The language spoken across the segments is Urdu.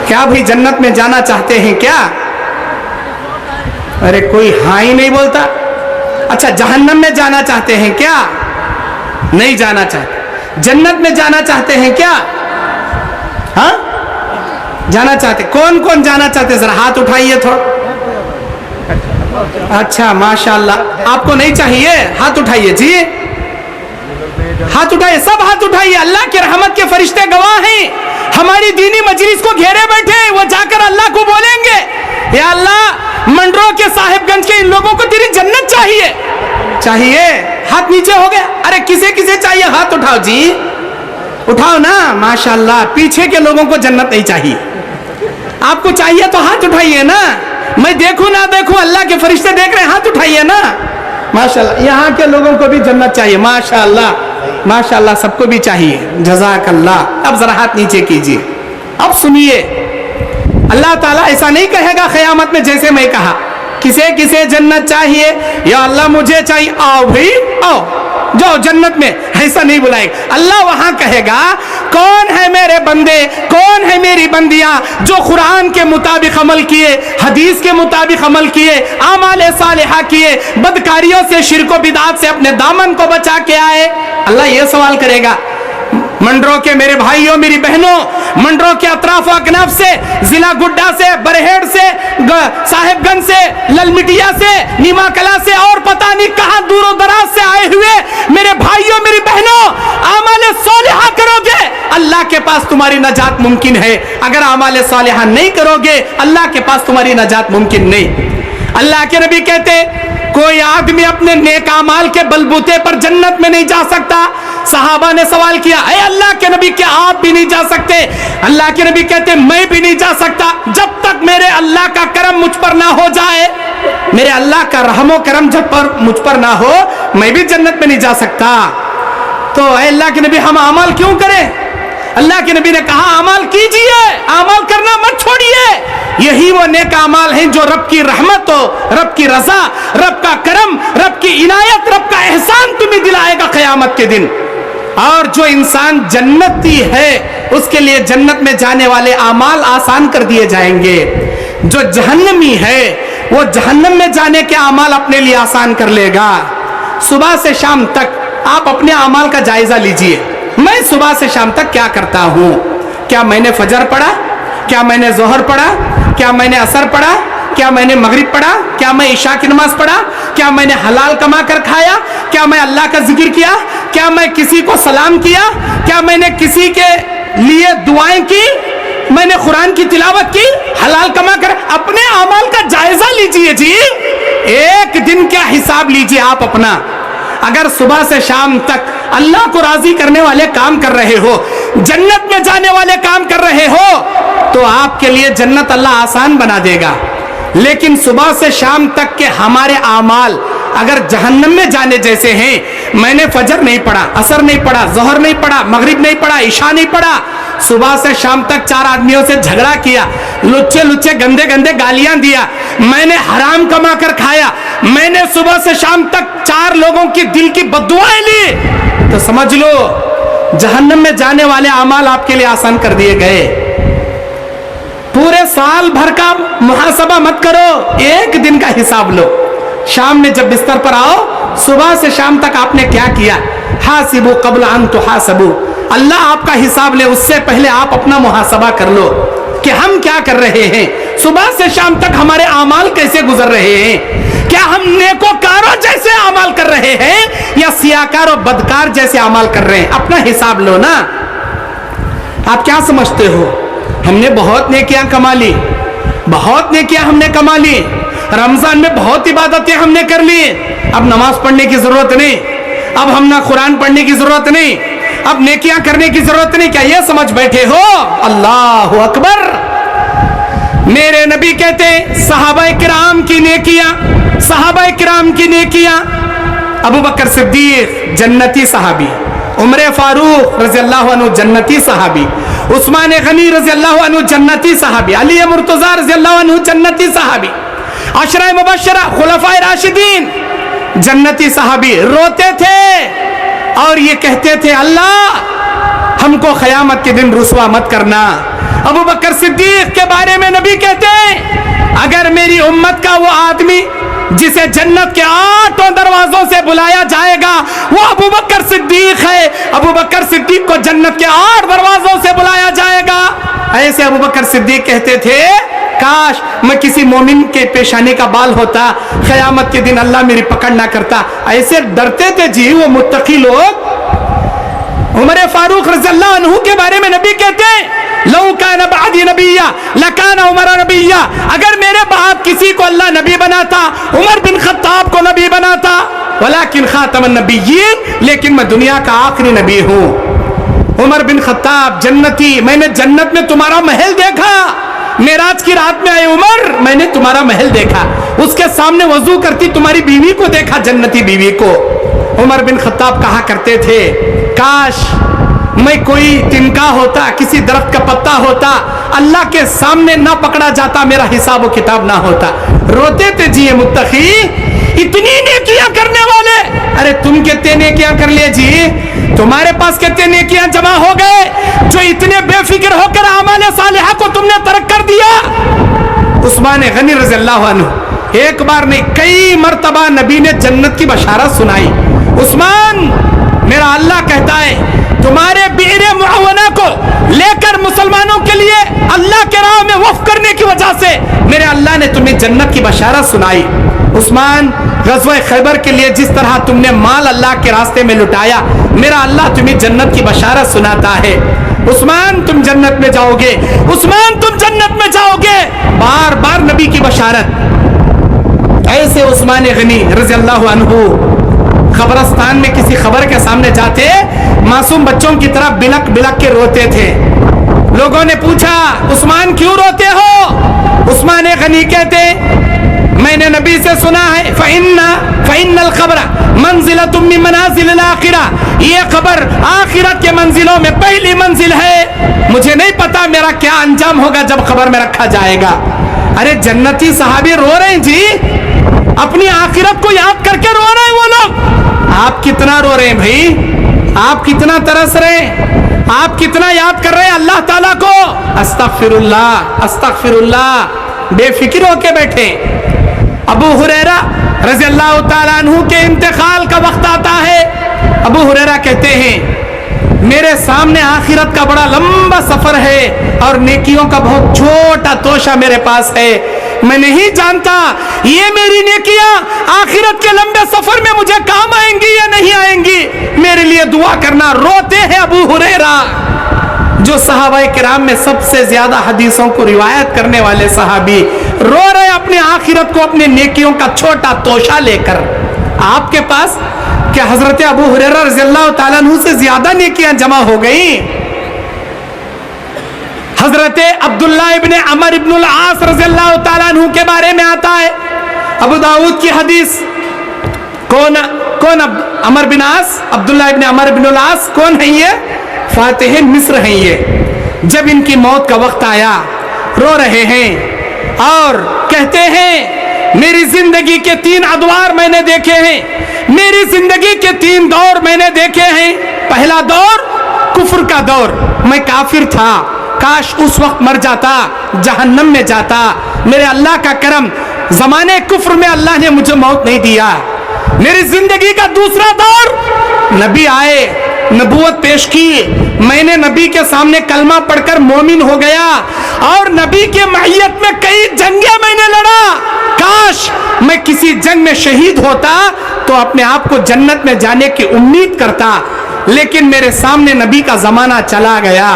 کیا بھائی جنت میں جانا چاہتے ہیں کیا؟ ارے کوئی ہاں ہی نہیں بولتا. اچھا جہنم میں جانا چاہتے ہیں کیا؟ نہیں جانا چاہتے. جنت میں جانا چاہتے ہیں کیا؟ ہاں جانا چاہتے. کون کون جانا چاہتے؟ ذرا ہاتھ اٹھائیے تھوڑا. اچھا ماشاءاللہ. آپ کو نہیں چاہیے؟ ہاتھ اٹھائیے جی, ہاتھ اٹھائیے, سب ہاتھ اٹھائیے. اللہ کی رحمت کے فرشتے گواہ ہیں. ہماری دینی مجلس کو گھیرے بیٹھے, وہ جا کر اللہ کو بولیں گے یا اللہ منڈرو کے صاحب گنج کے ان لوگوں کو تیری جنت چاہیے. چاہیے؟ ہاتھ نیچے ہو گیا. ارے کسے کسے چاہیے ہاتھ اٹھاؤ جی, اٹھاؤ نا. ماشاءاللہ پیچھے کے لوگوں کو جنت نہیں چاہیے. آپ کو چاہیے تو ہاتھ اٹھائیے نا. میں دیکھوں نہ دیکھوں اللہ کے فرشتے دیکھ رہے ہیں, ہاتھ اٹھائیے نا. ماشاءاللہ یہاں کے لوگوں کو بھی جنت چاہیے. ماشاءاللہ ماشاءاللہ سب کو بھی چاہیے. جزاک اللہ. اب ذرا ہاتھ نیچے کیجیے. اب سنیے, اللہ تعالیٰ ایسا نہیں کہے گا قیامت میں جیسے میں کہا کسے کسے جنت چاہیے, یا اللہ مجھے چاہیے, آؤ بھائی آؤ جاؤ جنت میں. ایسا نہیں بلائے گا اللہ. وہاں کہے گا کون ہے میرے بندے, کون ہے میری بندیاں جو قرآن کے مطابق عمل کیے, حدیث کے مطابق عمل کیے, اعمال صالحہ کیے, بدکاریوں سے شرک و بدعات سے اپنے دامن کو بچا کے آئے. اللہ یہ سوال کرے گا. منڈرو کے میرے بھائیوں میری بہنوں, منڈرو کے اطراف و اکناف سے, ضلع گڈا سے, برہیڑ سے, صاحب گنج سے, للمٹیا سے, نیما کلا سے, اور پتہ نہیں کہاں دور و دراز سے آئے ہوئے میرے بھائیوں میری بہنوں, اعمال صالحہ کرو گے اللہ کے پاس تمہاری نجات ممکن ہے. اگر اعمال صالحہ نہیں کرو گے اللہ کے پاس تمہاری نجات ممکن نہیں. اللہ کے نبی کہتے کوئی آدمی اپنے نیک اعمال کے بلبوتے پر جنت میں نہیں جا سکتا. صحابہ نے سوال کیا اے اللہ کے نبی کیا آپ بھی نہیں جا سکتے؟ اللہ کے نبی کہتے میں بھی نہیں جا سکتا جب تک میرے اللہ کا کرم مجھ پر نہ ہو جائے. میرے اللہ کا رحم و کرم جب پر مجھ پر نہ ہو میں بھی جنت میں نہیں جا سکتا. تو اے اللہ کے نبی ہم اعمال کیوں کریں؟ اللہ کے نبی نے کہا اعمال کیجئے, اعمال کرنا مت چھوڑیے. یہی وہ نیک اعمال ہیں جو رب کی رحمت ہو, رب کی رضا, رب کا کرم, رب کی عنایت, رب کا احسان تمہیں دلائے گا قیامت کے دن. اور جو انسان جنتی ہے اس کے لیے جنت میں جانے والے اعمال آسان کر دیے جائیں گے. جو جہنمی ہے وہ جہنم میں جانے کے اعمال اپنے لیے آسان کر لے گا. صبح سے شام تک آپ اپنے اعمال کا جائزہ لیجئے. میں صبح سے شام تک کیا کرتا ہوں؟ کیا میں نے فجر پڑھا؟ کیا میں نے ظہر پڑھا؟ کیا میں نے عصر پڑھا؟ کیا میں نے مغرب پڑھا؟ کیا میں عشاء کی نماز پڑھا؟ کیا میں نے حلال کما کر کھایا؟ کیا میں اللہ کا ذکر کیا؟ کیا میں کسی کو سلام کیا؟ کیا میں نے کسی کے لیے دعائیں کی؟ میں نے قرآن کی تلاوت کی؟ حلال کما کر اپنے اعمال کا جائزہ لیجئے جی. ایک دن کا حساب لیجئے آپ اپنا. اگر صبح سے شام تک اللہ کو راضی کرنے والے کام کر رہے ہو, جنت میں جانے والے کام کر رہے ہو, تو آپ کے لیے جنت اللہ آسان بنا دے گا. لیکن صبح سے شام تک کے ہمارے اعمال اگر جہنم میں جانے جیسے ہیں, میں نے فجر نہیں پڑھا, عصر نہیں پڑھا, ظہر نہیں پڑھا, مغرب نہیں پڑھا, عشاء نہیں پڑھا, صبح سے شام تک 4 آدمیوں سے جھگڑا کیا, لچے لچے گندے گندے گالیاں دیا, میں نے حرام کما کر کھایا, میں نے صبح سے شام تک 4 لوگوں کی دل کی بددعائیں لی, تو سمجھ لو جہنم میں جانے والے اعمال آپ کے لیے آسان کر دیے گئے. پورے سال بھر کا محاسبہ مت کرو, ایک دن کا حساب لو. شام میں جب بستر پر آؤ, صبح سے شام تک آپ نے کیا کیا؟ حاسبوا قبل ان تحاسبوا. اللہ آپ کا حساب لے اس سے پہلے آپ اپنا محاسبہ کر لو کہ ہم کیا کر رہے ہیں, صبح سے شام تک ہمارے اعمال کیسے گزر رہے ہیں. کیا ہم نیکوکاروں جیسے اعمال کر رہے ہیں یا سیاکار اور بدکار جیسے اعمال کر رہے ہیں؟ اپنا حساب لو نا. آپ کیا سمجھتے ہو ہم نے بہت نیکیاں کما لی, بہت نیکیاں ہم نے کما لی, رمضان میں بہت عبادتیں ہم نے کر لی, اب نماز پڑھنے کی ضرورت نہیں, اب ہم نہ قرآن پڑھنے کی ضرورت نہیں, اب نیکیاں کرنے کی ضرورت نہیں. کیا یہ سمجھ بیٹھے ہو؟ اللہ اکبر. میرے نبی کہتے صحابہ کرام کی نیکیاں, صحابہ کرام کی نیکیاں, ابو بکر صدیق جنتی صحابی, عمر فاروق رضی اللہ عنہ جنتی صحابی, عثمان غنی رضی اللہ عنہ جنتی صحابی, علی مرتضی رضی اللہ عنہ جنتی صحابی, عشرہ مبشرہ خلفائے راشدین جنتی صحابی. روتے تھے اور یہ کہتے تھے اللہ ہم کو قیامت کے دن رسوا مت کرنا, ابو بکر صدیق کے بارے میں نبی کہتے ہیں اگر میری امت کا وہ آدمی جسے جنت کے 8 دروازوں سے بلایا جائے گا وہ ابو بکر صدیق ہے، ابو بکر صدیق کو جنت کے 8 دروازوں سے بلایا جائے گا۔ ایسے ابو بکر صدیق کہتے تھے کاش میں کسی مومن کے پیشانی کا بال ہوتا، قیامت کے دن اللہ میری پکڑ نہ کرتا۔ ایسے ڈرتے تھے جی وہ متقی لوگ۔ عمر فاروق رضی اللہ عنہ کے بارے میں نبی کہتے ہیں لو کان بعدی نبیا لکان عمر نبیا، اگر میرے بعد کسی کو اللہ نبی بناتا عمر بن خطاب کو نبی بناتا، ولکن خاتم النبیین، لیکن میں دنیا کا آخری نبی ہوں۔ عمر بن خطاب جنتی، میں نے جنت میں تمہارا محل دیکھا، معراج کی رات میں آئے عمر، میں نے تمہارا محل دیکھا، اس کے سامنے وضو کرتی تمہاری بیوی کو دیکھا، جنتی بیوی کو۔ عمر بن خطاب کہا کرتے تھے کاش میں کوئی تنکا ہوتا، کسی درخت کا پتا ہوتا، اللہ کے سامنے نہ پکڑا جاتا، میرا حساب و کتاب نہ ہوتا۔ روتے تھے جی یہ متقی، اتنی نیکیاں کرنے والے، ارے تم کتنے نیکیاں کر لیے جی، تمہارے پاس کتنے نیکیاں جمع ہو گئے جو اتنے بے فکر ہو کر اعمال صالحہ کو تم نے ترک کر دیا۔ عثمان غنی رضی اللہ عنہ ایک بار نہیں کئی مرتبہ نبی نے جنت کی بشارت سنائی۔ عثمان، میرا اللہ کہتا ہے تمہارے بئر معاونہ کو لے کر مسلمانوں کے لیے اللہ کے راہ میں وقف کرنے کی وجہ سے میرے اللہ نے تمہیں جنت کی بشارت سنائی۔ عثمان، غزوہ خیبر کے لیے جس طرح تم نے مال اللہ کے راستے میں لٹایا، میرا اللہ تمہیں جنت کی بشارت سناتا ہے۔ عثمان تم جنت میں جاؤ گے، عثمان تم جنت میں جاؤ گے، بار بار نبی کی بشارت۔ ایسے عثمان غنی رضی اللہ عنہ قبرستان میں کسی خبر کے سامنے جاتے معصوم بچوں کی طرح بلک بلک کے روتے تھے۔ لوگوں نے پوچھا عثمان کیوں روتے ہو؟ عثمان غنی کہتے میں نے نبی سے سنا ہے فَإِنَّ الْقَبْرَ مَنزِلَةٌ مِّن مَنَازِلِ الْآخِرَةِ، یہ قبر آخرت کے منزلوں میں پہلی منزل ہے، مجھے نہیں پتا میرا کیا انجام ہوگا جب قبر میں رکھا جائے گا۔ ارے جنتی صحابی رو رہے ہیں جی، اپنی آخرت کو یاد کر کے رو رہے ہیں وہ لوگ۔ آپ کتنا رو رہے ہیں بھائی، آپ کتنا ترس رہے ہیں، آپ کتنا یاد کر رہے ہیں اللہ تعالیٰ کو۔ استغفر اللہ استغفر اللہ، بے فکر ہو کے بیٹھے۔ ابو ہریرہ رضی اللہ تعالیٰ عنہ کے انتقال کا وقت آتا ہے، ابو ہریرہ کہتے ہیں میرے سامنے آخرت کا بڑا لمبا سفر ہے اور نیکیوں کا بہت چھوٹا توشہ میرے پاس ہے، میں نہیں جانتا یہ میری نیکیاں آخرت کے لمبے سفر میں مجھے کام آئیں گی یا نہیں آئیں گی، میرے لیے دعا کرنا۔ روتے ہیں ابو ہریرہ جو صحابہ کرام میں سب سے زیادہ حدیثوں کو روایت کرنے والے صحابی، رو رہے اپنی آخرت کو اپنے نیکیوں کا چھوٹا توشہ لے کر۔ آپ کے پاس کیا حضرت ابو ہریرہ رضی اللہ تعالیٰ عنہ سے زیادہ نیکیاں جمع ہو گئیں؟ حضرت عبداللہ ابن عمر ابن العاص رضی اللہ تعالیٰ عنہ کے بارے میں آتا ہے ابو داؤد کی حدیث۔ کون عمر بن عاص؟ عبداللہ ابن عمر بن العاص کون ہیں یہ؟ فاتح مصر ہیں یہ۔ جب ان کی موت کا وقت آیا رو رہے ہیں اور کہتے ہیں میری زندگی کے 3 ادوار میں نے دیکھے ہیں، میری زندگی کے 3 دور میں نے دیکھے ہیں۔ پہلا دور کفر کا دور، میں کافر تھا، کاش اس وقت مر جاتا، جہنم میں جاتا، میرے اللہ کا کرم زمانے کفر میں اللہ نے مجھے موت نہیں دیا۔ میری زندگی کا دوسرا دور، نبی آئے، نبوت پیش کی، میں نے نبی کے سامنے کلمہ پڑھ کر مومن ہو گیا اور نبی کے معیت میں کئی جنگیں میں نے لڑا، کاش میں کسی جنگ میں شہید ہوتا تو اپنے آپ کو جنت میں جانے کی امید کرتا، لیکن میرے سامنے نبی کا زمانہ چلا گیا۔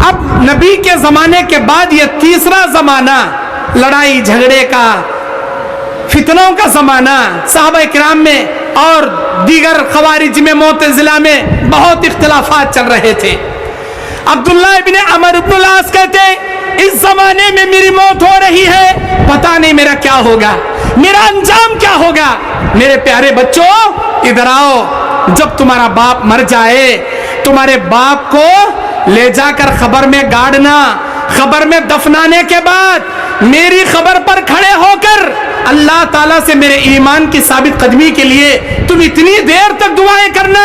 اب نبی کے زمانے کے بعد یہ تیسرا زمانہ، لڑائی جھگڑے کا، فتنوں کا زمانہ، صحابہ کرام میں اور دیگر خوارج میں، معتزلہ میں بہت اختلافات چل رہے تھے۔ عبداللہ ابن عمر ابن العاص کہتے ہیں اس زمانے میں میری موت ہو رہی ہے، پتہ نہیں میرا کیا ہوگا، میرا انجام کیا ہوگا۔ میرے پیارے بچوں ادھر آؤ، جب تمہارا باپ مر جائے تمہارے باپ کو لے جا کر خبر میں گاڑنا، خبر میں دفنانے کے بعد میری خبر پر کھڑے ہو کر اللہ تعالیٰ سے میرے ایمان کی ثابت قدمی کے لیے تم اتنی دیر تک دعائیں کرنا